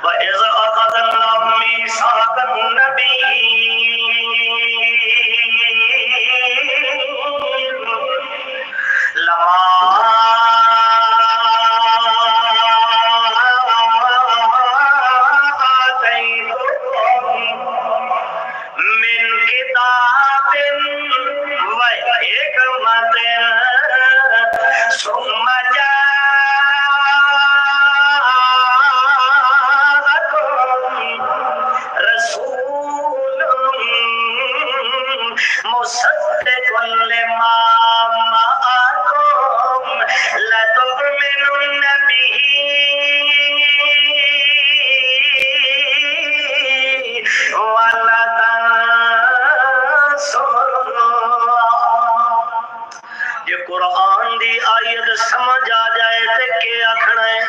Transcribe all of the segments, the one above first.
وَإِذْ أَخَذْنَا مِيثَاقَ النَّبِيِّينَ لَمَا آتَيْتُكُم مِّن كِتَابٍ وَحِكْمَةٍ ثُمَّ رسول مصدق لما معكم لتؤمنن به ولتنصرنه۔ یہ قرآن دی آیت سمجھ آ جائے تے کیا آکھنا ہے؟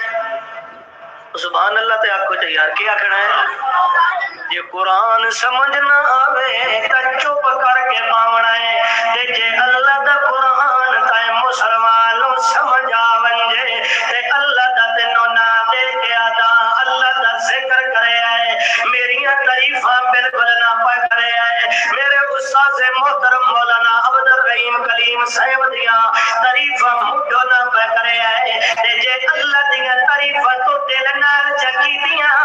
سبحان اللہ تے آکھو چاہیے یار کیا آکھنا ہے؟ یہ قرآن سمجھ نہ آوے تے چپ کر کے پاونا ہے تے جے اللہ دا قرآن کائے مسلمانوں سمجھ آونجے تے اللہ دا تینوں نہ دے کے آدھا اللہ دا ذکر کرے آئے میریاں تعریفاں بالکل نہ پا کرے آئے میرے استاد محترم مولانا عبد الرحیم کلیم صاحب دیاں تعریفاں مڈو نہ پا کرے آئے تے جے اللہ دیاں تعریفاں تو دل نال چکی دیاں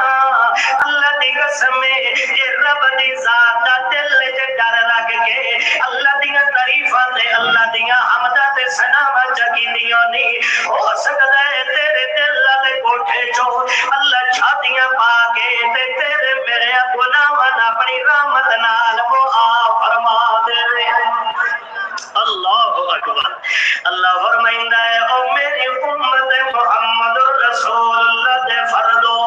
اللہ دی قسم یہ رب دی ذات دا دل وچ ڈر رکھ کے اللہ دیاں تعریفاں تے اللہ دیاں حمداں تے ثناواں چکیندیاں نہیں ہو سکدا ہے تیرے دل والے کوٹھے چوں اللہ چھاتیاں پا کے تے تیرے میرے گناہاں اپنی رحمت نال معاف فرما دے۔ اللہ اکبر۔ اللہ فرمائندا ہے او میری امت محمد رسول اللہ دے فردو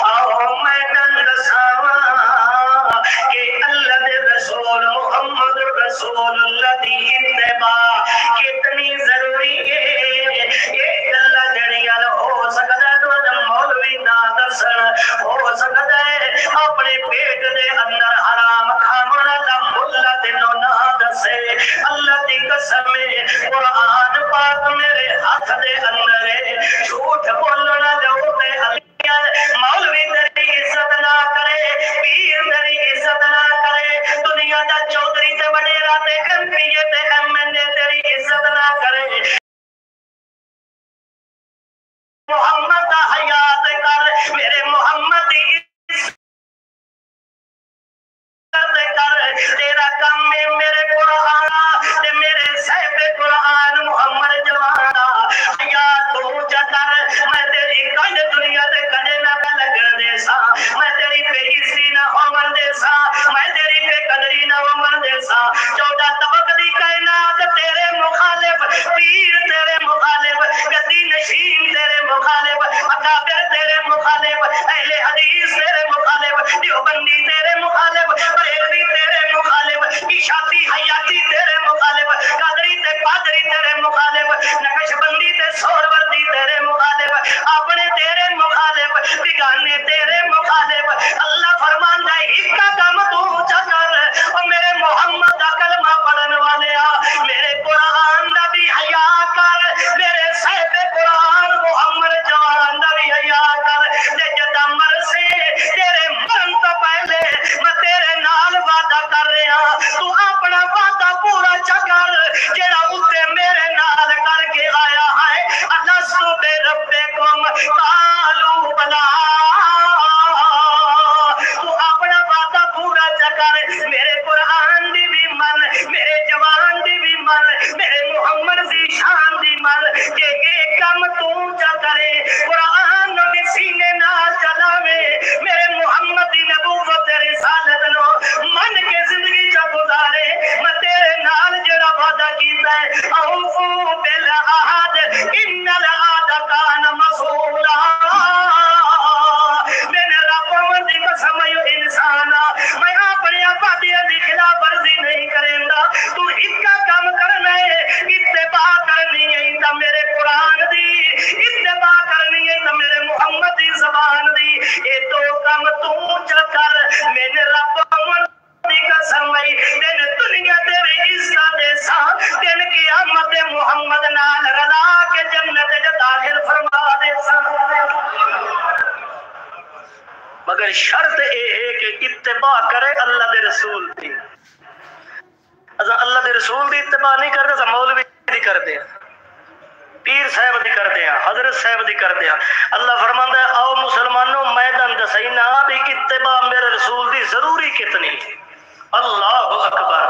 آؤ میں دساواں کہ اللہ دے رسول محمد رسول اللہ دی اتباع کتنی ضروری ہے۔ یہ گلاں جڑیاں ہو سکدا ہے تو مولوی نہ دسن ہو سکدا ہے اپنے پیٹ دے اندر حرام کھاون دا ملا تینوں نہ دسے اللہ دی قسم قرآن پاک میرے ہاتھ دے اندر ہے جھوٹ بولنا جو تے مولوی تیری عزت نہ کرے پیر تیری عزت نہ کرے دنیا دا چودھری تے وڈیرا تے ایم پی اے تے ایم این اے تیری عزت نہ کرے محمد دا حیات کر میرے محمد دی تیرا کام میں میرے قرآن تے میرے صاحب قرآن محمد جوانا یا تو چکر میں تیری کج دنیا تے کجے نہ لگن دے سا میں تیری بے عزتی نہ ہون دے سا میں تیری بے قدری نہ ہون دے سا 14 طبق دی کائنات تیرے مخالف پیر تیرے مخالف گدی نشین تیرے مخالف اکابر تیرے مخالف اہل حدیث تیرے مخالف دیوبندی تیرے مخالف بریلوی تیرے مخالف عشاتی حیاتی تیرے مخالف قادری تے پادری تیرے مخالف نقش بندی تے سہروردی تیرے مخالف اپنے تیرے مخالف بیگانے تیرے مخالف اللہ فرماندا ہے ایک کام تو چکر اور میرے محمد دا کلمہ پڑھن والے میرے قرآن دا بھی حیا کر میرے صاحب قرآن محمد جوان دا بھی حیا کر تے جدا مرسے تیرے مرن تو پہلے میں تیرے نال وعدہ کر رہا تو اپنا وعدہ پورا چکر جڑا اوتے میرے نال کر کے آیا ہے الستو بے ربکم قالوا بلا مگر شرط اے ہے کہ اتباع کرے اللہ دے رسول دی. اصا اللہ دے رسول دی اتباع نہیں کرتے، اصا مولوی دی کرتے ہیں، پیر صاحب دی کرتے ہیں، حضرت صاحب دی کرتے ہیں. اللہ فرماندا ہے آؤ مسلمانوں میدان دسینا بھی اتباع میرے رسول دی ضروری کتنی. اللہ اکبر.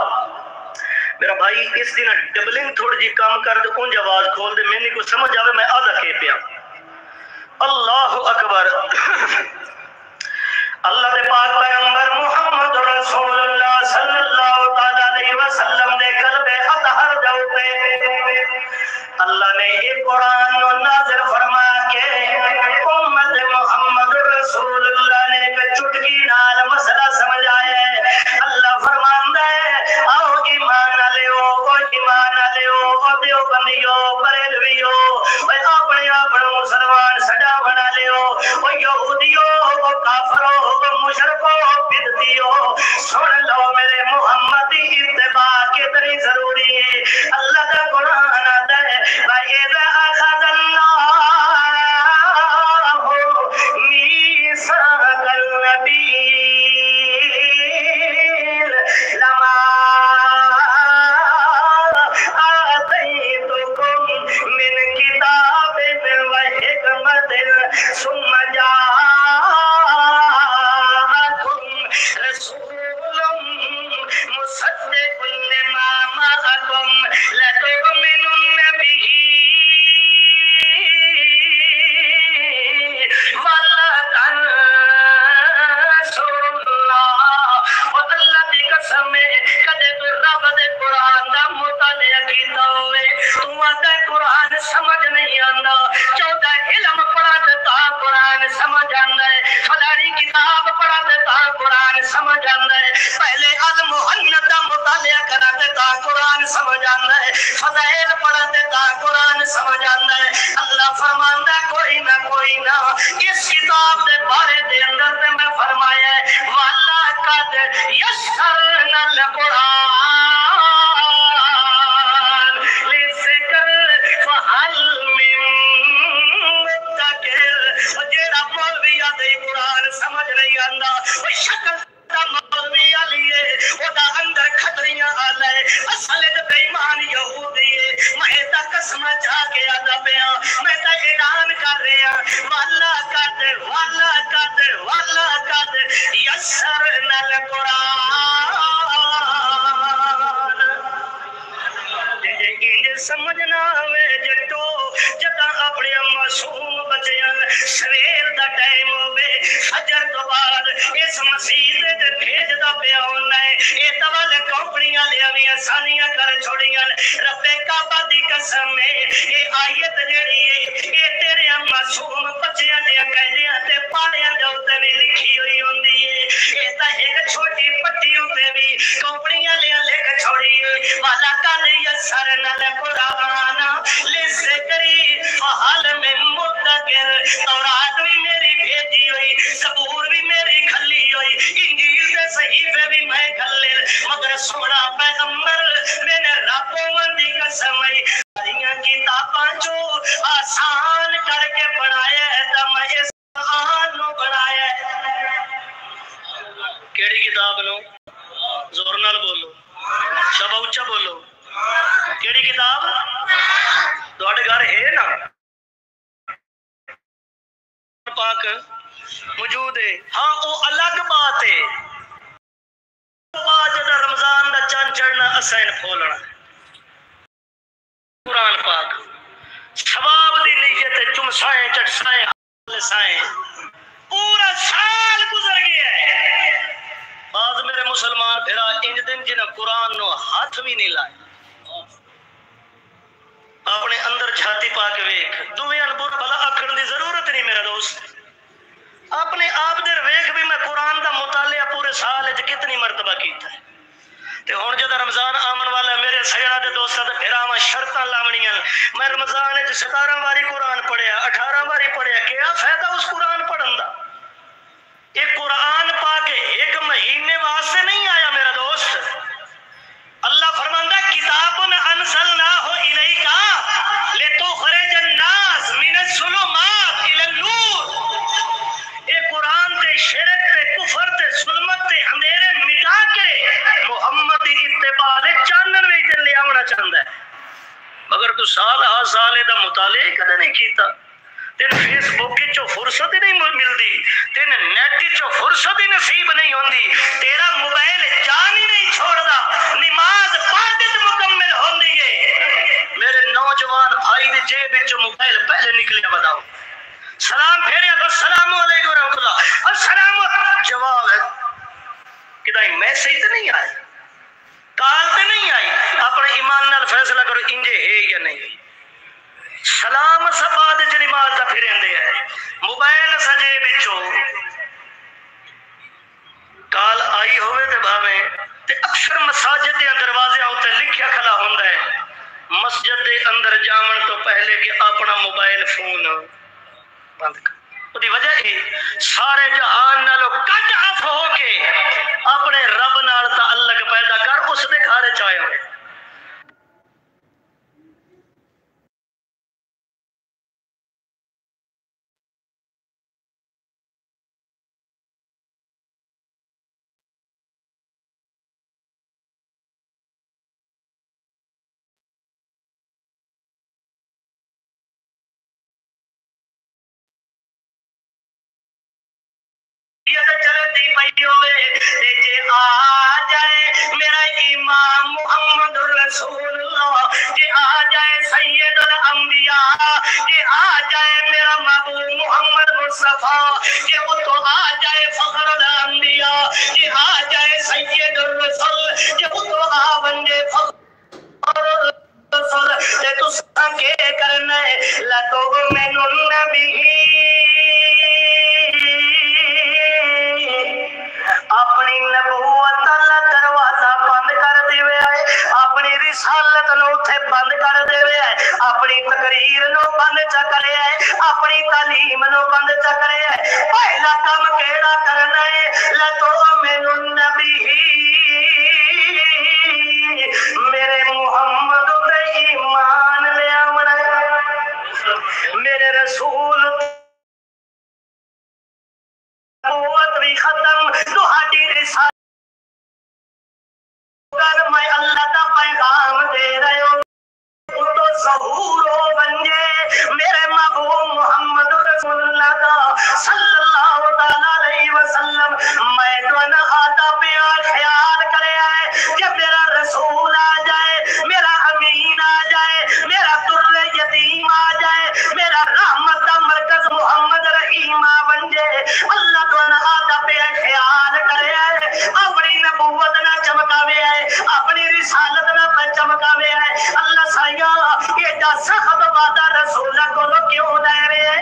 میرا بھائی اس دن ڈبلنگ تھوڑی جی کام کر دے، اونج آواز کھول دے، میں نہیں کچھ سمجھ آوے میں آدھا کے پیا. اللہ اکبر. اللہ دے پاک پیغمبر محمد رسول اللہ صلی اللہ علیہ وسلم دے قلب اطہر دے اللہ نے یہ قرآن نازل فرما کے امت محمد رسول اللہ نے پہ چٹکی نال مسئلہ سمجھایا ہے. اللہ فرماندا ہے آؤ ایمان لیو، ایمان لیو، دیو بندیو، بریلویو، اپنے اپنے مسلمان سجا بنا لیو، یہودیو، کافرو، مشرکو، بدعتیو، سن لو میرے محمد کی اتباع کتنی ضروری ہے. اللہ کا قرآن آتا ہے وَإِذَا أَخَذَ اللَّهُ مِيثَاقَ النَّبِيِّينَ لَمَا آتَيْتُكُم مِّن كِتَابٍ وَحِكْمَةٍ ثُمَّ جَاءَكُمْ رَسُولٌ مُصَدِّقٌ لِّمَا مَعَكُمْ لَتُؤْمِنُنَّ بِهِ وَلَتَنصُرُنَّهُ. اور اللہ دی قسم ہے کدے تو رب دے قرآن دا مطالعہ کیتا ہوئے تو آتا قرآن سمجھ نہیں آندا، 14 علم پڑھا تے تا قرآن سمجھ آندا ہے، فلانی کتاب پڑھا تے تا قرآن سمجھ آندا ہے، پہلے المحنت دا مطالعہ کرا تے تا قرآن سمجھ آندا ہے، فضائل پڑھا تے تا قرآن سمجھ آندا ہے. اللہ فرماندا کوئی نہ اس کتاب دے بارے دے اندر تے میں فرمایا ہے والا قد یسرنا القرآن للذکر فہل من مدکر. جیڑا مولوی آدھے قرآن سمجھ نہیں آندا وہ شکل مولوی علی ہے، وہ دا اندر کھتریاں آلہ ہے، اصل بے ایمان یہودی ہے. میں تا قسم جا کے آدھا پیا، میں تا اعلان کر رہا والا قد یسرنا القرآن. سمجھنا ہوئے جٹو جدا اپنے معصوم بچیاں سویر دا ٹائم ہوئے فجر تو بعد اس مسجد تے بھیج دا پیا ہونا ہے. اے توال کمپنیاں لیاویاں سانیاں کر چھوڑیاں رب کعبہ دی قسم ہے اے آیت جڑی ہے اے تیرے معصوم بچیاں دیاں کہندیاں تے پاڑیاں دے اوتے وی لکھی ہوئی ہوندی ہے. اے تا ایک چھوٹی پٹی اوتے وی کمپنیاں لکھ چھوڑی ہے والا کل یسرنا القرآن للذکری فہل من مدکر. تورات بھی میری بھیجی ہوئی، زبور بھی میری کھلی ہوئی، انجیل دے صحیفے بھی میں کھلے، مگر سونا پیغمبر میں نے ربوں دی قسم ساریاں کتاباں جو آسان کر کے بنایا ہے تا میں اس قرآن نو بنایا ہے. کیڑی کتاب نو؟ زور نال بولو، شبہ اچھا بولو. کیڑی کتاب؟ تواڈے گھر ہے نا پاک موجود ہے؟ ہاں او الگ بات ہے. بعد جدا رمضان دا چند چڑھنا اسین کھولنا قرآن پاک ثواب دی نیت چمسائیں چٹسائیں لسائیں پورا سال گزر گیا ہے. بعض میرے مسلمان پھرا انج دن جنہیں قرآن نو ہاتھ بھی نہیں لائے. اپنے اندر جھاتی پا کے ویکھ دویاں برا بھلا آکھن دی ضرورت نہیں میرا دوست. اپنے آپ در ویکھ بھی میں قرآن دا مطالعہ پورے سال وچ کتنی مرتبہ کیتا ہے. تے ہن جدا رمضان آمن والا میرے سجنا دے دوستاں تے پھر آواں شرطاں لاونیاں. میں رمضان وچ 17 واری قرآن پڑھیا، 18 واری پڑھیا، کیا فائدہ اس قرآن پڑھن دا؟ یہ قرآن پا کے ایک مہینے واسطے نہیں آیا میرا دوست. اللہ فرماندا کتاب انزلناہ الیک لتخرج الناس من الظلمات الی النور. اے قرآن تے شعر سال دا مطالعہ کدے نہیں کیتا، تین فیس بک چو فرصت ہی نہیں ملتی، تین نیٹ چو فرصت ہی نصیب نہیں ہوندی، تیرا موبائل جان ہی نہیں چھوڑدا، نماز پڑھ مکمل ہوندی ہے۔ میرے نوجوان بھائی دے جیب چو موبائل پہلے نکلیا بتاؤ، سلام پھیریا تو السلام علیکم ورحمۃ اللہ، السلام جواب ہے کہ میسج تو نہیں آئی، کال تو نہیں آئی، اپنے ایمان نال فیصلہ کرو انجے ہے یا نہیں۔ سلام سباد نماز کا پھر اندے ہے، موبائل سجے بچو کال آئی ہوئے تے بھاویں تے اکثر مساجد دے دروازے اوتے لکھیا کھلا ہوندا ہے مسجد دے اندر جاون تو پہلے کہ اپنا موبائل فون بند کر۔ دی وجہ ہے سارے جہان نالو کٹ آف ہو کے اپنے رب نال تعلق پیدا کر، اس دے گھر چاہے ہوئے۔ چلتی پئی ہوئے جے آ جائے میرا امام محمد رسول اللہ، جے آ جائے سید الانبیاء، جے آ جائے میرا محبوب محمد مصطفیٰ، جے وہ تو آ جائے فخر الانبیاء، جے آ جائے سید الرسل، جے وہ تو آ بنجے فخر الرسل، تے تساں کے کرنا ہے لَتُؤْمِنُنَّ بِهِ، اپنی نبوت اللہ دروازہ بند کر دیوے ہے، اپنی رسالت نو اتھے بند کر دیوے ہے، اپنی تقریر نو بند چکرے ہے، اپنی تعلیم نو بند چکرے ہے۔ پہلا کام کیڑا کرنا ہے لَتُؤْمِنُنَّ بِهِ، میرے محمد تے ایمان لے آونا ہے، میرے رسول نبوت بھی ختم، تہاڈی رسالت میں اللہ دا پیغام دے رہے ہو تو ظہور ہو بنجے میرے محبوب محمد رسول اللہ دا صلی اللہ علیہ وسلم۔ میں دون آدھا پیا خیال کرے آئے کہ میرا رسول آ جائے، میرا امین آ جائے، میرا در یتیم آ جائے، میرا رحمت دا مرکز محمد رحیم آ بنجے، اللہ دون آدھا پیا خیال کرے آئے، اپنی نبوت نہ چمکاوے آئے، اپنی رسالت نہ چمکاوے آئے۔ اللہ سائیہ یہ دا سخت وعدہ رسول کو کیوں لے رہے ہیں؟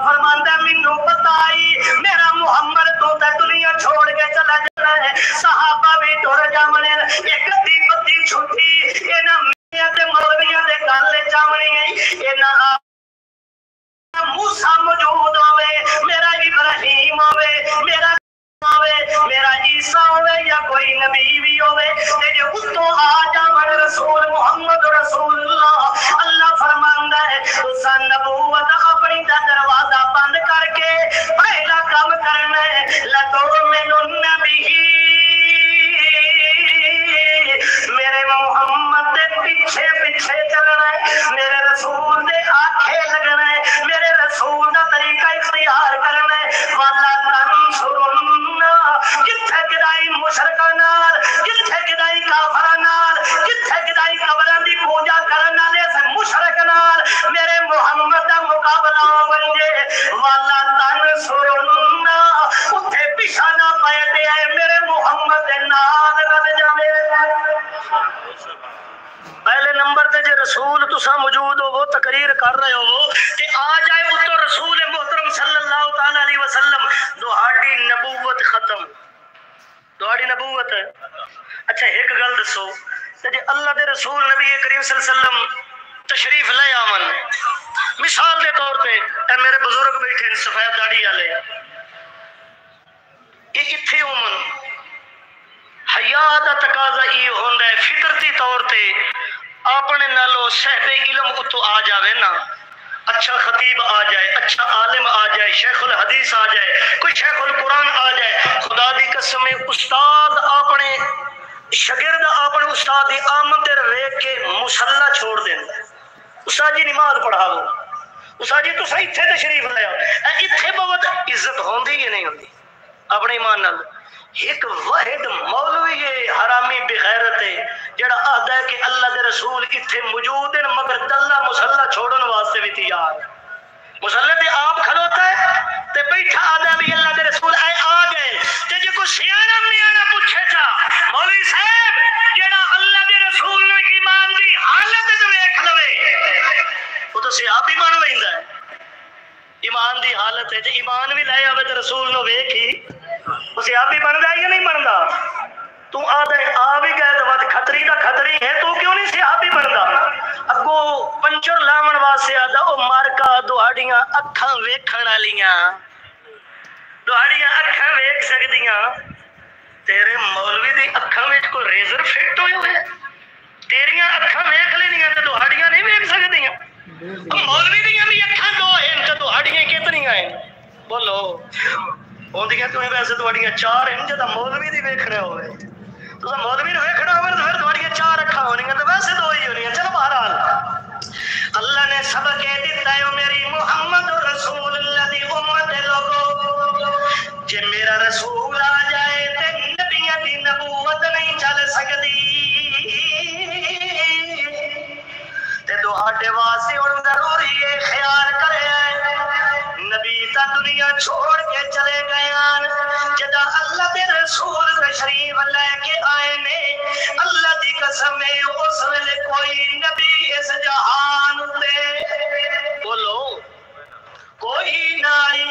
فرماندہ منو بتائی میرا محمد تو تے دنیا چھوڑ کے چلا جانا ہے، صحابہ بھی ٹر جاونے، ایک دی پتی چھٹی اینا میاں تے مولویاں دے گالے چاونی ہے، اینا موسیٰ موجود ہوئے، میرا ابراہیم ہوئے، میرا عیسیٰ ہوئے یا کوئی نبی بھی ہوئے، تے جو اتو آ جاون رسول محمد رسول اللہ، اللہ فرماندہ ہے اسا نبوت اپنی دا دروازہ بند کر کے پہلا کام کرنا ہے لَتُؤْمِنُنَّ بِهِ، میرے محمد دے پیچھے پیچھے چلنا ہے، میرے رسول دے آنکھیں لگنا ہے، میرے رسول دا طریقہ اختیار کرنا ہے۔ وَلَا تَنْصُرُنَّ، جتھے کدائی مشرکہ نال، جتھے کدائی کافرہ نال، جتھے کدائی قبران دی پوجا کرنا لے سے مشرک نال میرے محمد دا مقابلہ بنجے، وَلَا تَنْصُرُنَّ، اتھے پیچھا نہ پیٹے آئے میرے محمد دے نال رل جاوے۔ پہلے نمبر تے جے رسول تسا موجود ہو وہ تقریر کر رہے ہو تے آ جائے اتو رسول محترم صلی اللہ تعالی علیہ وسلم، دوہاڈی نبوت ختم، دوہاڈی نبوت۔ اچھا ایک گل دسو تے جے اللہ دے رسول نبی کریم صلی اللہ علیہ وسلم تشریف لے آون، مثال دے طور پہ اے میرے بزرگ بیٹھے ہیں سفید داڑھی والے، یہ اتھے ہومن حیا دا تقاضا یہ ہوندا ہے فطرتی طور تے اپنے نالو صاحب علم اتو آ جاوے نا، اچھا خطیب آ جائے، اچھا عالم آ جائے، شیخ الحدیث آ جائے، کوئی شیخ القرآن آ جائے، خدا دی قسم استاد اپنے شاگرد اپنے استاد دی آمد ویکھ کے مصلا چھوڑ دیندا ہے، استاد جی نماز پڑھا دو، استاد جی تسا اتنے تشریف لایا، اتنے بہت عزت ہوندی کہ نہیں ہوندی اپنے ایمان نال؟ ایک واحد مولوی ہے حرامی بغیرت ہے جڑا آدھا ہے کہ اللہ دے رسول اتنے موجود ہیں مگر دلہ مسلح چھوڑن واسطے بھی تیار، مسلح تے آپ کھلوتا ہے تے بیٹھا آدھا بھی اللہ دے رسول آئے آ گئے تے جے کو سیانا میانا پوچھے چا مولوی صاحب جڑا اللہ دے رسول نے ایمان دی حالت تے ویکھ لوے وہ تو صحابی بن ویندا ہے، ایمان دی حالت ہے جے ایمان بھی لے آوے تے رسول نو ویکھی وہ صحابی بندا ہے یا نہیں بندا؟ تو آ بھی گئے تو بات خطری دا خطری ہے، تو کیوں نہیں صحابی بندا؟ اگو پنچر لاون واسطے آدا او مارکا دوہاڑیاں اکھاں ویکھن والیاں، دوہاڑیاں اکھاں ویکھ سکدیاں، تیرے مولوی دی اکھاں وچ کوئی ریزر فٹ ہوئے ہوئے، تیریاں اکھاں ویکھ لینیاں تے دوہاڑیاں نہیں ویکھ سکدیاں، مولوی دیاں بھی اکھاں دو ہیں تے دوہاڑیاں کتنیاں ہیں؟ بولو ہوندیاں تو ویسے دوہاڑیاں چار ہیں جدا مولوی دی ویکھنا ہوئے، تو مولوی نے ویکھنا ہوئے تو پھر دوہاڑیاں چار اکھاں ہونیاں تو ویسے دو ہی ہونیاں۔ چلو بہرحال اللہ نے سبق دیتا ہے میری محمد رسول اللہ دی امت لوگو، جے میرا رسول آ جائے تے نبیاں دی نبوت نہیں چل سکتی، تے دوہاڈے واسطے ہن ضروری ہے خیال کرے نبی تا دنیا چھوڑ کے چلے گئے، جدا اللہ دے رسول تشریف لے کے آئے نے، اللہ دی قسم ہے اس ویلے کوئی نبی اس جہان تے بولو کوئی نائی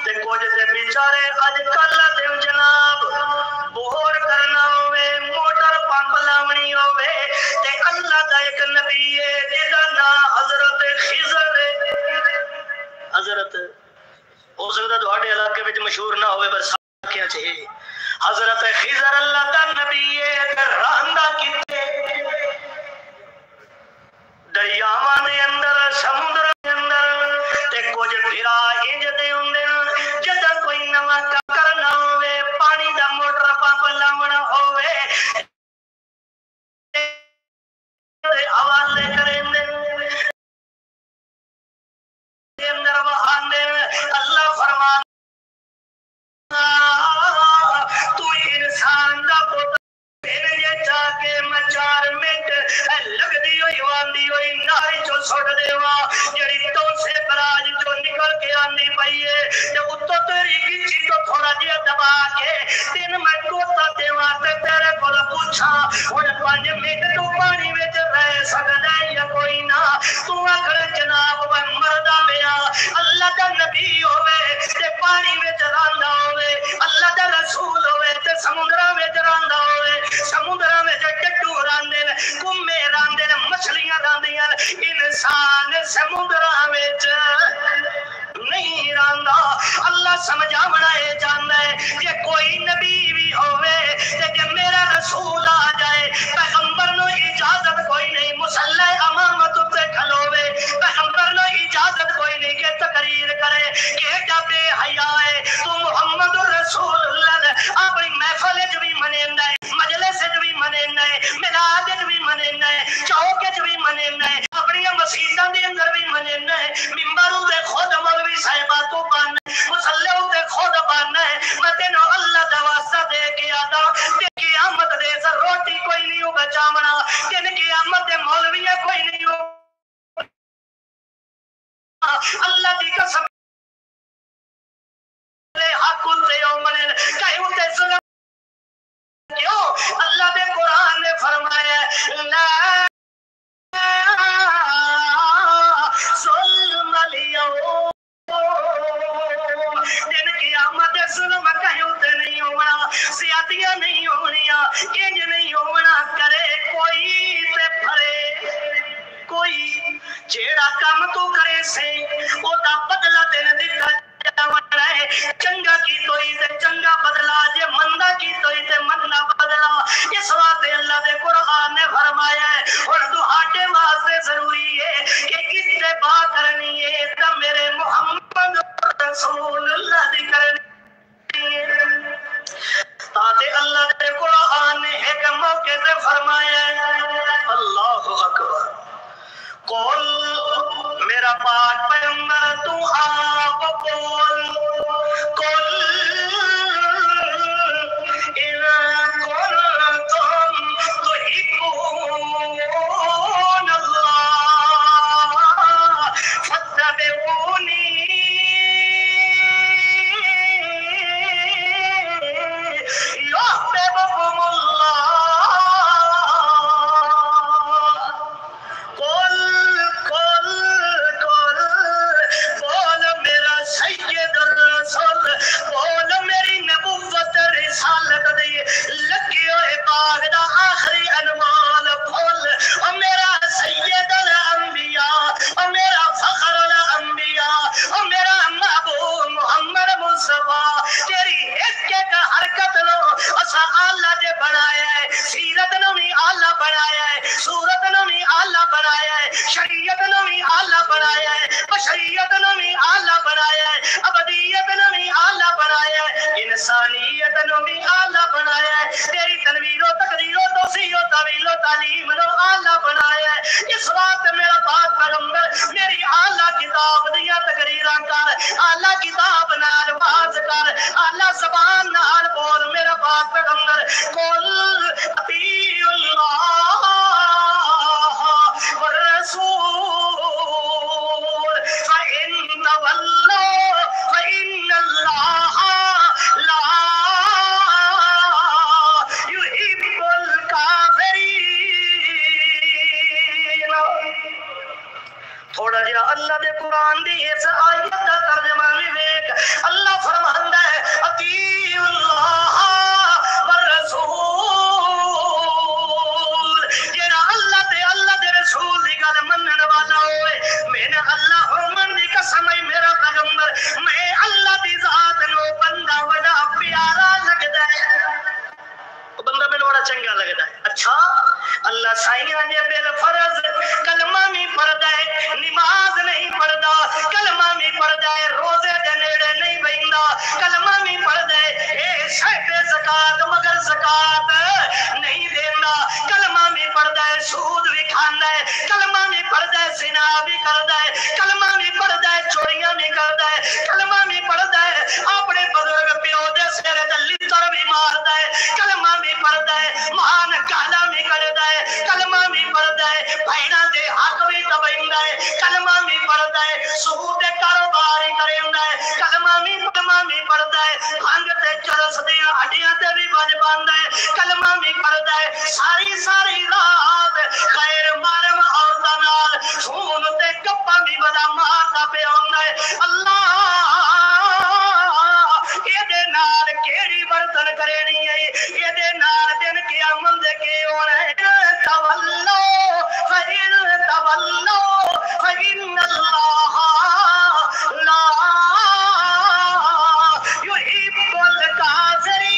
تے کچھ تے بیچارے اج کل دے جناب بور کرنا ہوئے موٹر پمپ لاونی ہوئے تے اللہ دا ایک نبی ہے جدا نام حضرت خضر ہے، حضرت ہو سکتا تھوڑے علاقے میں مشہور نہ ہوئے بس کیا چاہیے حضرت خضر اللہ دا نبی ہے، رہندا کیتے دریاواں دے اندر سمندر دے اندر تے کچھ پھرا انج دے ہوندے جدا کوئی نواں کرنا ہوئے پانی دا موٹر پمپ لاونا ہوئے حوالے کریں دے اندر وہاندے اللہ فرمان تو انسان دا پتر یہ چاہ کے میں 4 منٹ لگ دی ہوئی واندی ہوئی ناری جو سوڑ دیوا جڑی تو سے براج جو نکل کے آنی پئیے جب اتو تیری کچھی تو تھوڑا دیا دبا کے تین میں کوتا دیوا تے تیرے کو پوچھا ان 5 منٹ تو پانی میں رہ سکتا ہے یا کوئی نہ تو اگر جناب وہ مردہ میں اللہ دا نبی ہوئے تے پانی میں راندا ہوئے اللہ دا رسول ہوئے تے سمندرہ میں راندا ہوئے سمندرہ میں ٹٹو راندے کمے راندے مچھلیاں راندیاں انسان سمندرہ میں نہیں راندا اللہ سمجھا بنائے جانا ہے کہ کوئی نبی بھی ہوئے کہ میرا رسول آ جائے پیغمبر نو اجازت کوئی نہیں مسلح امامت تے کھلوے پیغمبر نو اجازت کوئی نہیں کہ تقریر کرے کہ بے حیا ہے تو محمد رسول اللہ اپنی محفل وچ بھی منیندا ہے مجلس وچ بھی منیندا ہے میلاد وچ بھی منیندا ہے چوک وچ بھی منیندا ہے اپنی مسجداں دے اندر بھی منیندا ہے منبر تے خود مولوی صاحبہ تو بن مصلی تے خود بن ہے میں تینو اللہ دا واسطہ دے کے آدا تے قیامت دے روٹی کوئی نہیں بچاونا تے قیامت دے مولوی کوئی نہیں اللہ دی قسم حق تے یومن کہیں تے ظلم کیوں اللہ دے قرآن نے فرمایا لا ظلم اليوم دن قیامت ظلم کہیں تے نہیں ہونا زیادتیاں نہیں ہونیاں انج نہیں ہونا کرے کوئی تے پھرے کوئی جیڑا کام تو کرے سے او دا بدلہ تین دتا چنگا کی توئی تے چنگا بدلا جے مندا کی توئی تے مندا بدلا اس واسطے اللہ دے قرآن نے فرمایا ہے اور تہاڈے واسطے ضروری ہے کہ اتباع کرنی ہے تے میرے محمد رسول اللہ دی کرنی ہے تاکہ اللہ دے قرآن نے ایک موقع تے فرمایا ہے اللہ اکبر قول میرا پاک پیغمبر تو آپ بول قل ان کنتم تحبون اللہ فاتبعونی یحببکم اللہ قل قل قل بول میرا سید الرسول بول میری نبوت رسالت دی لگی ہوئے باغ دا آخری انوال بول او میرا سید الانبیاء او میرا فخر الانبیاء او میرا محبوب محمد مصطفیٰ تیری ایک ایک حرکت لو اسا اللہ دے بنایا ہے سیرت نو بھی اللہ بنایا ہے صورت نو بھی اللہ بنایا ہے شریعت نو بھی اللہ بنایا ہے بشریت نو بھی اللہ بنایا ہے ابدیت نو بھی اللہ بنایا ہے انسانیت نو بھی اللہ بنایا ہے تیری تنویر و تقریر و توسیع و تعویل و تعلیم نو اللہ بنایا ہے اس بات میرا پاک پیغمبر میری اعلیٰ کتاب دیا تقریراں کر اعلیٰ کتاب نال واز کر اعلیٰ زبان نال بول میرا پاک پیغمبر قل اطیعوا اللہ والرسول فإن تولوا فإن اللہ لا يحب الکافرین. تھوڑا جہا اللہ دے قرآن دی اس آیت دا ترجمہ بھی ویکھ. اللہ فرماندا ہے اطیعوا اللہ والرسول جڑا اللہ دے رسول دی گل منن والا ہوئے میں نے اللہ من دی قسم ہے میرا پیغمبر میں اللہ دی ذات نو بندہ بڑا پیارا لگدا ہے بندہ میں بڑا چنگا لگتا ہے. اچھا اللہ سائیاں نے بل فرض کلمہ بھی پڑھدا ہے نماز نہیں پڑھدا کلمہ بھی پڑھدا ہے روزے دے نیڑے نہیں بیندا کلمہ بھی پڑھدا ہے اے صاحب زکات مگر زکات نہیں دیندا کلمہ بھی پڑھدا ہے سود بھی کھاندا ہے کلمہ بھی پڑھدا ہے زنا بھی کردا ہے کلمہ بھی پڑھدا ہے چوریاں بھی کردا ہے کلمہ بھی پڑھدا ہے اپنے بزرگ پیو دے سر تے لتر بھی ماردا ہے کلمہ بھی پڑھدا ہے مہان گالاں بھی کردا ہے کلمہ بھی پڑھدا ہے بھائیاں دے حق بھی دبیندا ہے کلمہ بھی پڑھدا ہے سود دے کاروبار کریندا ہے کلمہ بھی پڑھدا ہے بھنگ تے چرس دی ہڈیاں تے بھی بج پاندا ہے کلمہ بھی پڑھدا ہے ساری رات خیر مارم عورتاں نال فون تے گپاں بھی بڑا ماردا پیا ہوندا ہے. اللہ اے دے نال کیڑی برتن کرنی ہے اے دے نال دن قیامت دے کے ہونا ہے. تولو فإن تولو فإن اللہ لا يحب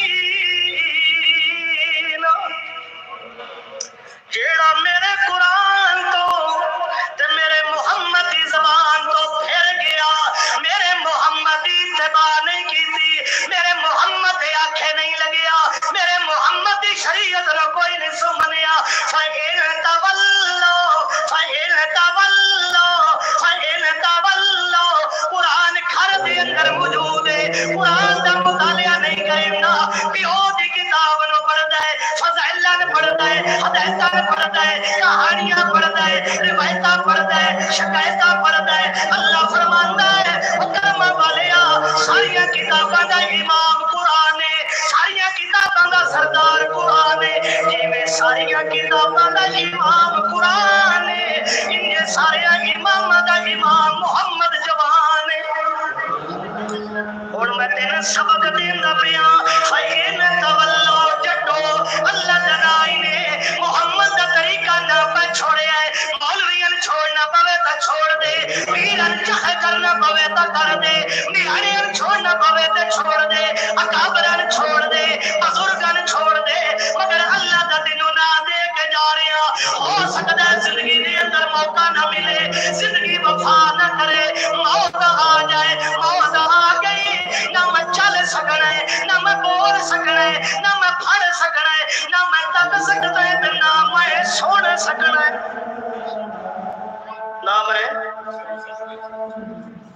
الکافرین. جیڑا میرے قرآن تو تے میرے محمد دی زبان تو پھر گیا میرے محمد دی اتباع نہیں کیتی میرے محمد دے آنکھیں نہیں لگیا میرے محمد دی شریعت نو کوئی نہیں سمنیا فإن تولوا فإن تولوا فإن تولوا قرآن گھر دے اندر موجود ہے قرآن دا مطالعہ نہیں کرنا پیو دی کتاب نو پڑھدا ہے فضائل پڑھدا ہے ہدایتاں پڑھدا ہے کہانیاں پڑھدا ہے روایتاں پڑھدا ہے شکایتاں پڑھدا ہے. اللہ فرماندا ہے او کلمہ والیا ساری کتاباں دا امام قرآن ہے ساری کتاباں دا سردار قرآن ہے جویں ساری کتاباں دا امام قرآن ہے ان سارے اماماں دا امام محمد جوان ہے. اور میں تینوں سبق دیندا پیا فإن تولوا جٹو اللہ درائی نے محمد دا طریقہ نہ پہ چھوڑیا ہے مولویاں چھوڑنا پوے تا چھوڑ دے پیران چاہ کرنا پوے تا کر دے میاریاں چھوڑنا پوے تا چھوڑ دے اکابران چھوڑ دے بزرگان چھوڑ دے مگر اللہ دا دنوں نہ دے کے جا رہے ہیں. ہو سکتا ہے زندگی دے اندر موقع نہ ملے زندگی وفا نہ کرے موت آ جائے موت آ گئی نہ میں چل سکنا ہے نہ میں بول سکنا ہے نہ میں پڑھ سکنا ہے نہ میں تک سکتا ہے نہ میں سن سکنا ہے. نام ہے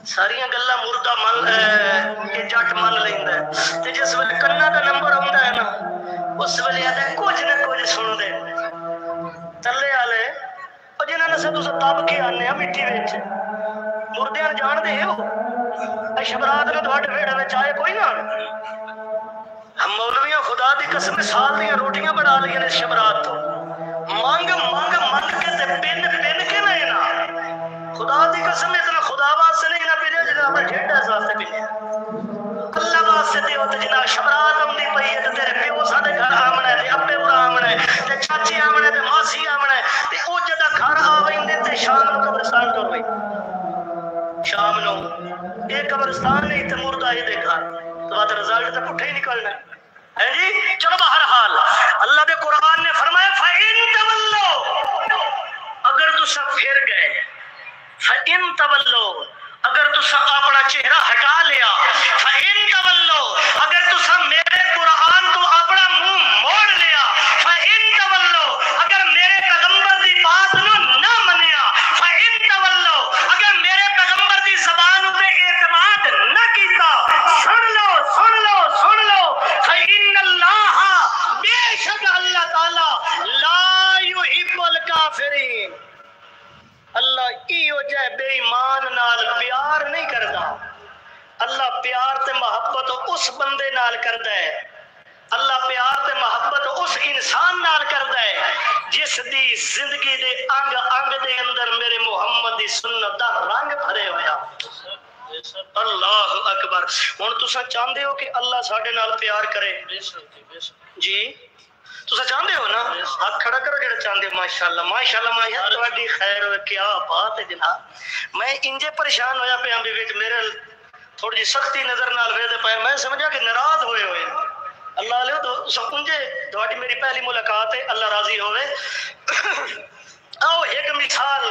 ساریا گلا مردہ من یہ جٹ من لینا ہے تے جس ویلے کنا دا نمبر آتا ہے نا اس ویلے آتا ہے کچھ نہ کچھ سن دے تلے والے اور جنہوں نے تسا دب کے آنے مٹی وچ مردیاں جان دے ہو شبرات نے تھوڑے ویڑے میں آئے کوئی نہ ہم مولویاں خدا دی قسم سال دیا روٹیاں بنا لیا نے شبرات تو مانگ مانگ مانگ کے تے پن پن کے نہ خدا دی قسم اتنا خدا واسطے نہیں نہ پینے جنہیں اپنے ڈھیڈ ہے واسطے پینے اللہ واسطے دے ہوتے جنہیں شبرات ہم دی پئی ہے تیرے پیو ساڑے گھر آمنا ہے تے ابے برا آمنا ہے تے چاچی آمنا ہے تے ماسی آمنا ہے تے او جدہ گھر آویں دے تے شام نو قبرستان ٹور وئی شام نو ایک قبرستان نہیں تے مردہ ہی دے گھر تو بات رزالٹ تے پٹھے ہی نکلنا ہے جی چلو بہرحال اللہ دے قرآن نے فرمایا فَإِن تَوَلَّوْا اگر تسا پھر گئے فَإِن تَوَلَّوْا اگر تسا اپنا چہرہ ہٹا لیا فَإِن تَوَلَّوْا اگر تسا میرے قرآن تو اپنا منہ موڑ لیا فَإِن تَوَلَّوْا اگر میرے پیغمبر دی بات نو نہ منیا فَإِن تَوَلَّوْا اگر میرے پیغمبر دی زبان پہ اعتماد نہ کیتا سن لو سن لو سن لو فَإِنَّ اللَّهَ بے شک اللہ تعالی لا يحب الکافرین اللہ ایو جائے بے ایمان نال پیار نہیں کرتا اللہ پیار تے محبت اس بندے نال کردا ہے اللہ پیار تے محبت اس انسان نال کردا ہے جس دی زندگی دے انگ انگ دے اندر میرے محمد دی سنت دا رنگ بھرے ہویا اللہ اکبر ہن تساں چاہندے ہو کہ اللہ ساڈے نال پیار کرے جی تسا چاہتے ہو نا ہاتھ کھڑا کرو جڑا چاہتے ماشاءاللہ ماشاءاللہ ماشاءاللہ تواڈی خیر ہوئے کیا بات ہے جناب میں انجے پریشان ہویا پیا بھی وچ میرے تھوڑی جی سختی نظر نال ویدے پائے میں سمجھا کہ ناراض ہوئے اللہ علیہ تو سمجھے تواڈی میری پہلی ملاقات ہے اللہ راضی ہوئے آؤ ایک مثال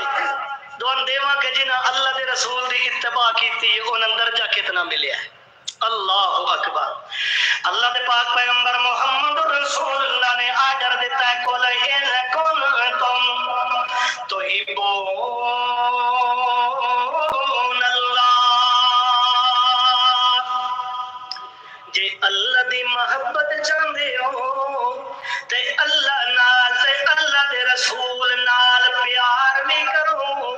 دوان دیواں کہ جنہاں اللہ دے رسول دی اتباع کیتی انہاں درجہ کتنا ملیا ہے اللہ اکبر اللہ دے پاک پیغمبر محمد رسول اللہ نے آرڈر دیتا ہے قُلْ إِن كُنتُمْ تُحِبُّونَ اللہ جے اللہ دی محبت چاہندے ہو تے اللہ نال تے اللہ دے رسول نال پیار بھی کرو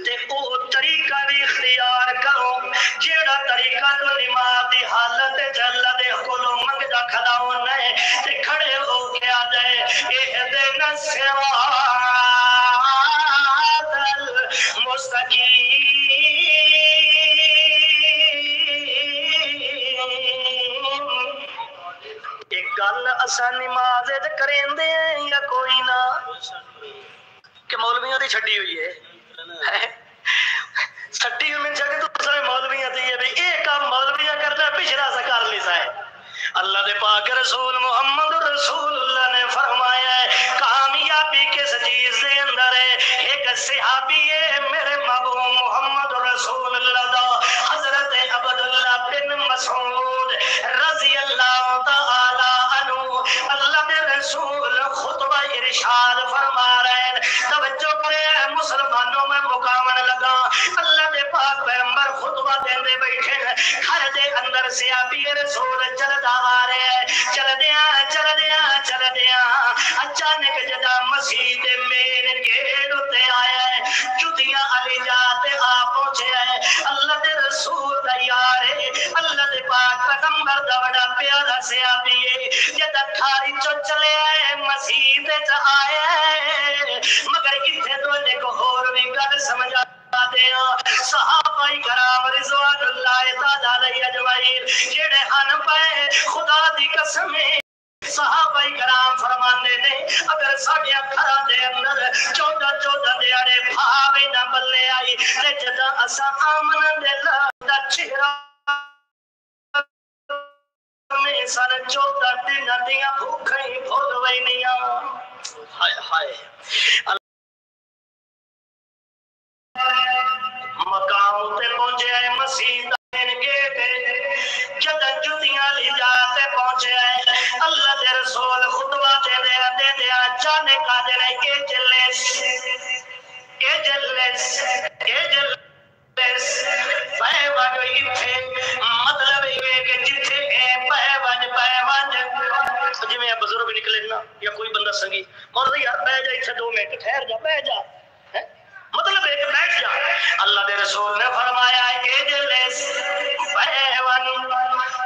تے او طریقہ بھی اختیار کرو جیڑا طریقہ تو نماز دی حالت چلا دے کولو منگدا کھڑا ہونا ہے تے کھڑے ہو کے آ جائے اہدنا الصراط المستقیم ایک گل اساں نماز کریں دے یا کوئی نہ کہ مولویوں دی چھڈی ہوئی ہے سٹی میں جگہ تو سارے مولویاں دی ہے بھئی ایک کام مولویاں کرتا پچھڑا سا کر لیتا ہے اللہ دے پاک رسول محمد رسول اللہ نے فرمایا ہے کامیابی کس چیز دے اندر ہے ایک صحابی ہے میرے محبوب محمد رسول اللہ دا حضرت عبداللہ بن مسعود رضی اللہ تعالی عنہ اللہ دے رسول خطبہ ارشاد فرما رہے ہیں توجہ کرے مسلمانوں میں مقامن لگا اللہ دے پاک پیغمبر خطبہ دیندے بیٹھے گھر دے اندر صحابی رسول چلدا آ رہے ہیں چل دیا اچانک جدا مسجد دے مین گیٹ تے آیا ہے جدیاں علی جاتے آ پہنچے ہے اللہ دے رسول دا یار ہے اللہ دے پاک پیغمبر دا بڑا پیارا صحابی ہے جدا کھاری چو چلے آئے مسجد تے آیا ہے مگر اتنے تو نے کو اور بھی گل سمجھا دیا صحابہ کرام رضوان اللہ تعالی علیہ اجمعین جڑے ہن پے خدا دی قسم صحابہ کرام فرماندے نے اگر ساڈے گھراں دے اندر 14 دیاڑے بھاوے نہ بلے آئی تے جدا اساں آمن دے دا چہرہ میں سارے 14 دن دیاں بھوکھاں ہی بھول وینیاں ہائے ہائے مقام تے پہنچے آئے مسیح گیٹ جدہ جدیاں لی جاتے پہنچے آئے اللہ دے رسول خطبہ دے دیا جانے کا دے رہے اے جلے مطلب یہ کہ جتھے جی میں بزرگ نکلے نا یا کوئی بندہ سنگی مولوی یار بہ جا اتنے 2 منٹ ٹھہر جا بہ جا مطلب ایک بیٹھ جا اللہ دے رسول نے فرمایا کہ جلس بیوان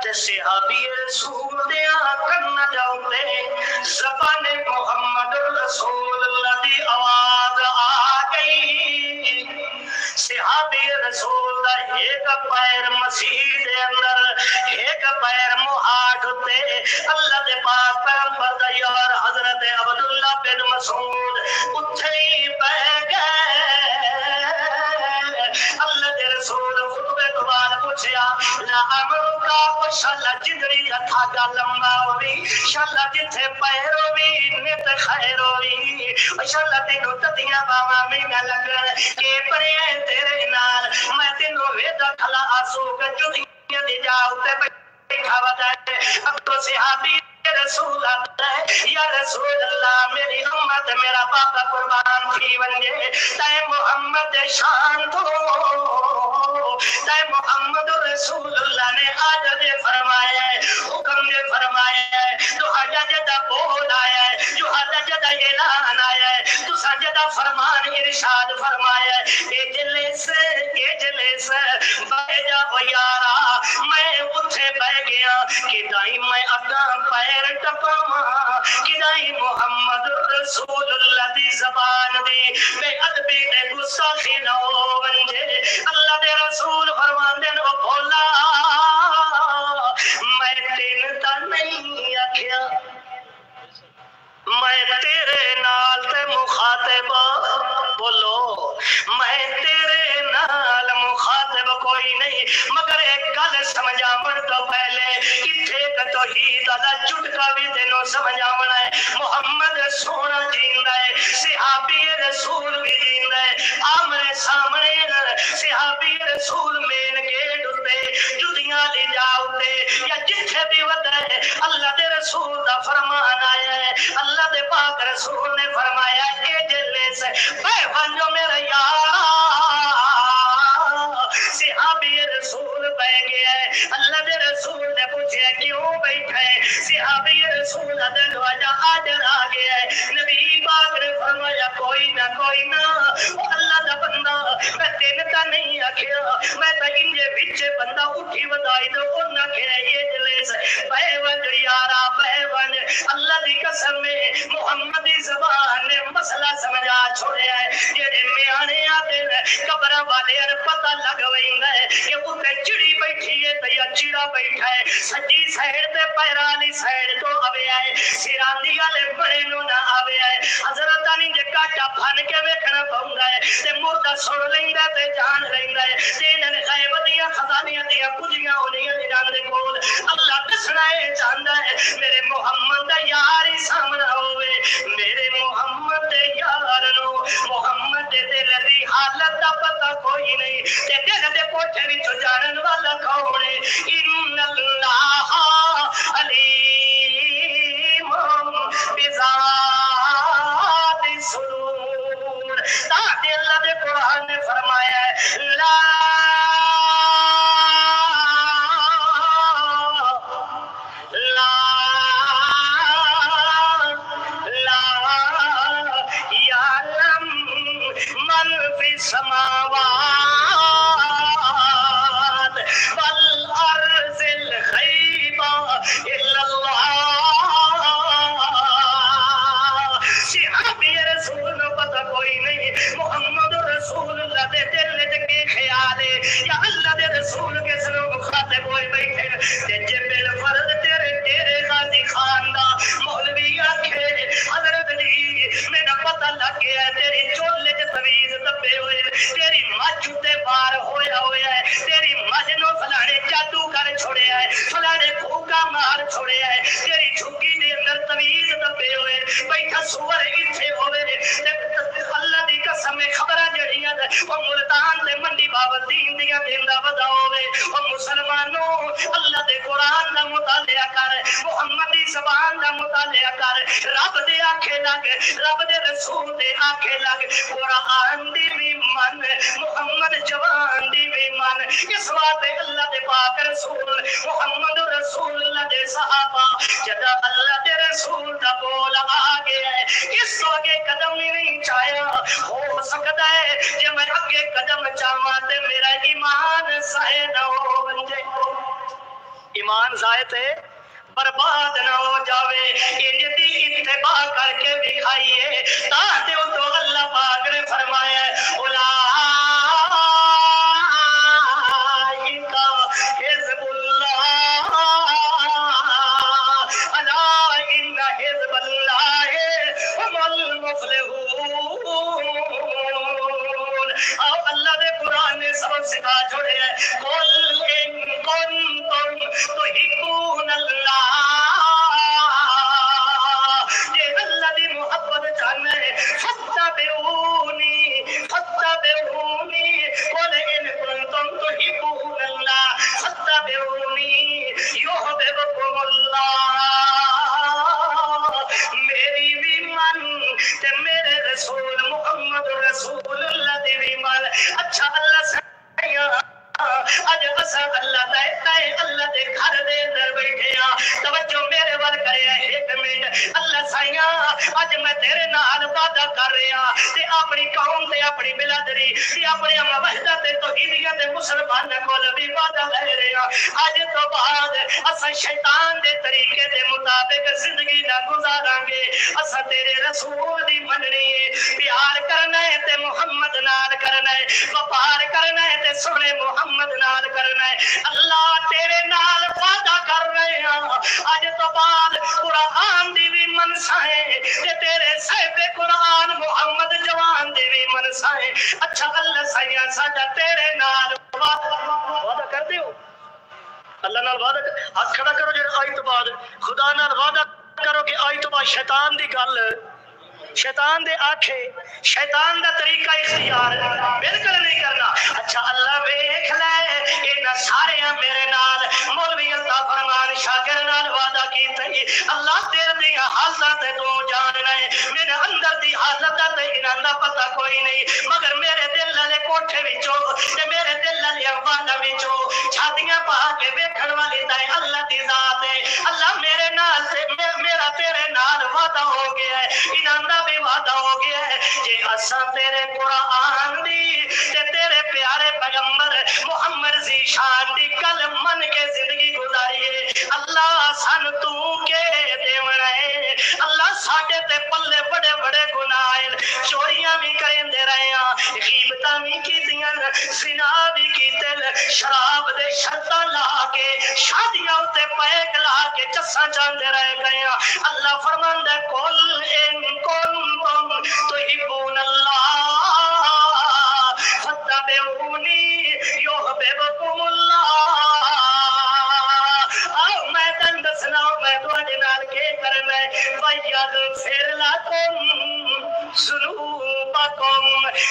تے صحابی رسول دے آکن نہ جاؤ تے زبان محمد رسول اللہ دی آواز آ گئی صحابی رسول دا ایک پیر مسیح دے اندر ایک پیر محاٹ تے اللہ دے پاک پیغمبر دا یار حضرت عبداللہ بن مسعود اتھے ہی بہ گئے اللہ دے رسول خطبے تو بعد پوچھیا لا امرکا شالا جدری دا تھاگا لمبا ہوئی شالا جتھے پیر ہوئی نیت خیر ہوئی شالا تینوں تتیاں باواں میں نہ لگن کہ پرے تیرے نال میں تینوں ویدا کھلا آسو کہ جدیاں دی جاؤ تے بیٹھا وجائے اب تو صحابی رسول اللہ یا رسول اللہ میری امت میرا پاپا قربان تھی ونجے تے محمد شان تو تے محمد رسول اللہ نے آج دے فرمایا ہے حکم دے فرمایا ہے جو حجا جدہ بول آیا ہے جو حجا جدہ اعلان آیا ہے تو سجدہ فرمان ارشاد فرمایا ہے اجلس بہ جا و یارا میں اٹھے بہ گیا کہ دائی میں اگاں پیر ٹپاواں کہ دائی محمد رسول اللہ دی زبان دی بے ادبی تے گستاخی نہ ہو ونجے اللہ دے رسول فرماندے نو بھولا میں تین تا نہیں آکھیا میں تیرے نال تے مخاطب بولو میں تیرے نال مخاطب کوئی نہیں مگر ایک گل سمجھاون تو پہلے کتھے توحید دا چٹکا بھی تینوں سمجھاونا ہے محمد سونا جیندا ہے صحابی رسول بھی جیندا ہے آمنے سامنے صحابی رسول مین گیٹ تے جدیاں لے جاؤ تے یا جتھے بھی ودا ہے اللہ دے رسول دا فرمان آیا ہے اللہ دے پاک رسول نے فرمایا کہ جلس بے بنجو میرا یار صحابی رسول بہ گیا ہے اللہ دے رسول نے پوچھا کیوں بیٹھا ہے صحابی رسول دل وجہ آجر آ گیا ہے نبی پاک نے فرمایا کوئی نہ وہ اللہ دا بندہ میں تین تا نہیں آکھیا میں تا انجے وچے بندہ اٹھی ودائی دو انہاں کہے یہ جلس بے ونج یارا بے ونج اللہ دی قسم میں محمدی زبان نے مسئلہ سمجھا چھوڑیا ہے جڑے میانے آتے ہیں قبراں والے پتہ لگ ویندا ہے کہ اوتے چڑی بیٹھی ہے تے یا چڑا بیٹھا ہے سجی سائیڈ تے پیرالی سائیڈ تو آوے ہے سراندی والے بڑے نو نہ آوے ہے حضرت علی جے کاٹا بھن کے ویکھنا پوندا ہے تے مردہ سن لیندا تے جان لیندا ہے تے انہاں نے غیب دیاں خزانیاں دیاں کجیاں ہونیاں جنہاں دے کول اللہ دسنا ہے چاہندا ہے میرے محمد دا یار ہی سامنے ہوے میرے محمد دے یار نو محمد دے دل دی حالت دا پتہ کوئی نہیں تے دل دے پوچھے وچ جانن والا کون ہے ان اللہ علیم بذات الصدور تاکہ اللہ دے قرآن نے فرمایا ہے لا السماوات والارض الغیب الا اللہ صحابی رسول نو پتہ کوئی نہیں محمد رسول اللہ دے دل کے خیال ہے یا اللہ دے رسول کے سنو مخاطب ہوئے بیٹھے تے جبل فرض تیرے غازی خان دا مولوی آکھے حضرت جی میں نہ پتہ لگ گیا تیری چولے کے تویز دبے ہوئے تیری مجھ تے بار ہویا ہے تیری مجھ نو فلانے جادو کر چھوڑیا ہے فلانے پھوکا مار چھوڑیا ہے تیری جھگی دے اندر تویز دبے ہوئے بیٹھا سور ایتھے ہوئے اللہ دی قسم خبراں جڑیاں او ملتان تے منڈی باودین دیاں دیندا ودا ہوے او مسلمانوں اللہ دے قرآن دا مطالعہ کر محمدی زبان دا مطالعہ کر رب دے آکھے لگ رب دے رسول دے آکھے لگ قرآن دی بھی من محمد جوان دی بھی من اس واسطے اللہ دے پاک رسول محمد رسول اللہ دے صحابہ جدا اللہ دے رسول دا بول آ گیا ہے اس تو آگے قدم نہیں چاہیا ہو سکتا ہے جب میں آگے قدم چاہواں تے میرا ایمان ضائع نہ ہو بنجے ایمان ضائع تے برباد نہ ہو جاوے انج دی اتباع کر کے دکھائیے تاکہ تو اللہ پاک نے فرمایا اولئک حزب اللہ الا ان حزب اللہ هم المفلحون او اللہ دے قرآن نے سبق سکھا چھوڑے ہیں قل ان کنتم تحبون اللہ یہ اللہ دی محبت جاننا ہے فتبعونی قل ان کنتم تحبون اللہ فتبعونی یحببکم اللہ میری بھی من تے میرے رسول محمد رسول اللہ دی بھی من اچھا اللہ سائیاں اج اساں اللہ دے اللہ دے گھر دے اندر بیٹھے ہاں توجہ میرے ول کرے ایک منٹ اللہ سائیاں اج میں تیرے نال وعدہ کر رہا تے اپنی قوم تے اپنی بلادری تے اپنی وحدت تے توحیدیت تے مسلمان کول بھی وعدہ لے رہا اج تو بعد اساں شیطان دے طریقے دے مطابق زندگی نہ گزاراں گے اساں تیرے رسول دی مننی ہے پیار کرنا ہے تے محمد نال کرنا ہے وفار کرنا ہے تے سونے محمد نال کرنا ہے اللہ تیرے نال وعدہ کر رہے ہیں اج تو بعد قرآن دی بھی منسا ہے تے تیرے صاحب قرآن محمد جوان دی بھی منسا ہے اچھا اللہ سایہ ساڈا تیرے نال وعدہ کر دیو اللہ نال وعدہ ہاتھ کھڑا کرو جے آئی تو بعد خدا نال وعدہ کرو کہ آئی تو بعد شیطان دی گل شیطان دے آکھے شیطان دا طریقہ اختیار بالکل نہیں کرنا اچھا اللہ ویکھ لے ان سارے میرے نال مولوی اللہ فرمان شاگرد نال وعدہ کیتا ہے اللہ تیرے دی حالت تے تو جاننا ہے میرے اندر دی حالت تے انہاں دا پتہ کوئی نہیں مگر میرے دل والے کوٹھے وچوں تے میرے دل والے احوال وچوں چھاتیاں پا کے ویکھن والی تے اللہ دی ذات ہے اللہ میرے نال تے میرا تیرے نال وعدہ ہو گیا ہے انہاں دا بھی وعدہ ہو گیا ہے جے اساں تیرے قرآن دی تے تیرے پیارے پیغمبر محمد ذی شان دی گل من کے زندگی گزاریے اللہ سن تو کے دیونا ہے اللہ ساڈے تے پلے بڑے بڑے گناہ ہیں چوریاں بھی کریندے رہے ہاں غیبتاں بھی کیتیاں زنا بھی کیتے شراب دے شرطاں لا کے شادیاں تے پیک لا کے چساں چاندے رہ گئے ہاں اللہ فرماندا ہے قل ان کنتم تحبون اللہ فتبعونی یحببکم اللہ آؤ میں تن دسنا میں تواڈے نال کے کرنا ہے وَيَغْفِرْ لَكُمْ ذُنُوبَكُمْ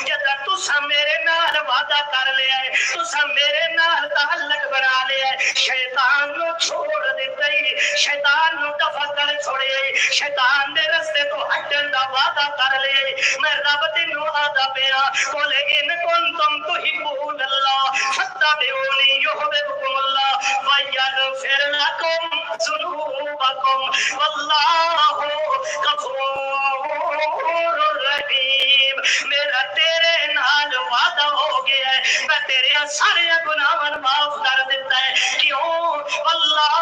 جدا تساں میرے نال وعدہ کر لیا ہے تساں میرے نال تعلق بنا لیا ہے شیطان نو چھوڑ دتا ہی شیطان نو دفع کر چھوڑے شیطان دے رستے تو ہٹن دا وعدہ کر لیا میں رب تینو آدا پیا بولے ان کنتم تحبون اللہ فتبعونی یحببکم اللہ وَيَغْفِرْ لَكُمْ ذُنُوبَكُمْ وَاللَّهُ غَفُورٌ رَحِيمٌ میرا تیرے نال وعدہ ہو گیا ہے میں تیرے سارے گناہاں معاف کر دیتا ہے کیوں واللہ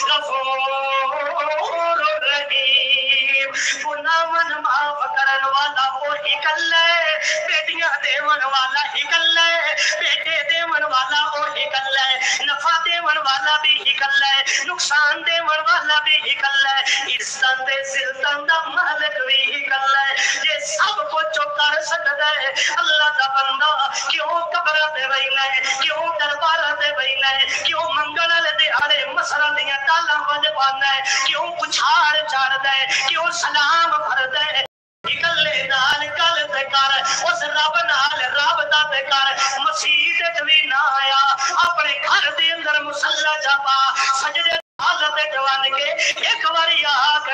غفور رحیم گناہاں معاف کرن والا وہی کلے بیٹیاں دیون والا ہی کلے بیٹے دیون والا وہی کلے نفع دیون والا بھی ہی کلے نقصان دیون والا بھی ہی کلے عزت دے ذلت دا مالک بھی ہی کلے یہ سب کچھ کر سکتا ہے اللہ دا بندہ کیوں قبر تے ویلا ہے کیوں دربار تے ویلا ہے کیوں منگل والے دیہاڑے مسراں دیاں تالاں وجوانا ہے کیوں پچھاڑ چڑھدا ہے کیوں سلام بھردا ہے کلے نال گل تے کر اس رب نال رابطہ تے کر مسجد وچ وی نہ آیا اپنے گھر دے اندر مصلی جا پا سجدے حالت جوان کے ایک باری آکھ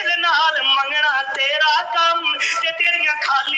دل نال منگنا تیرا کم تے تیریاں خالی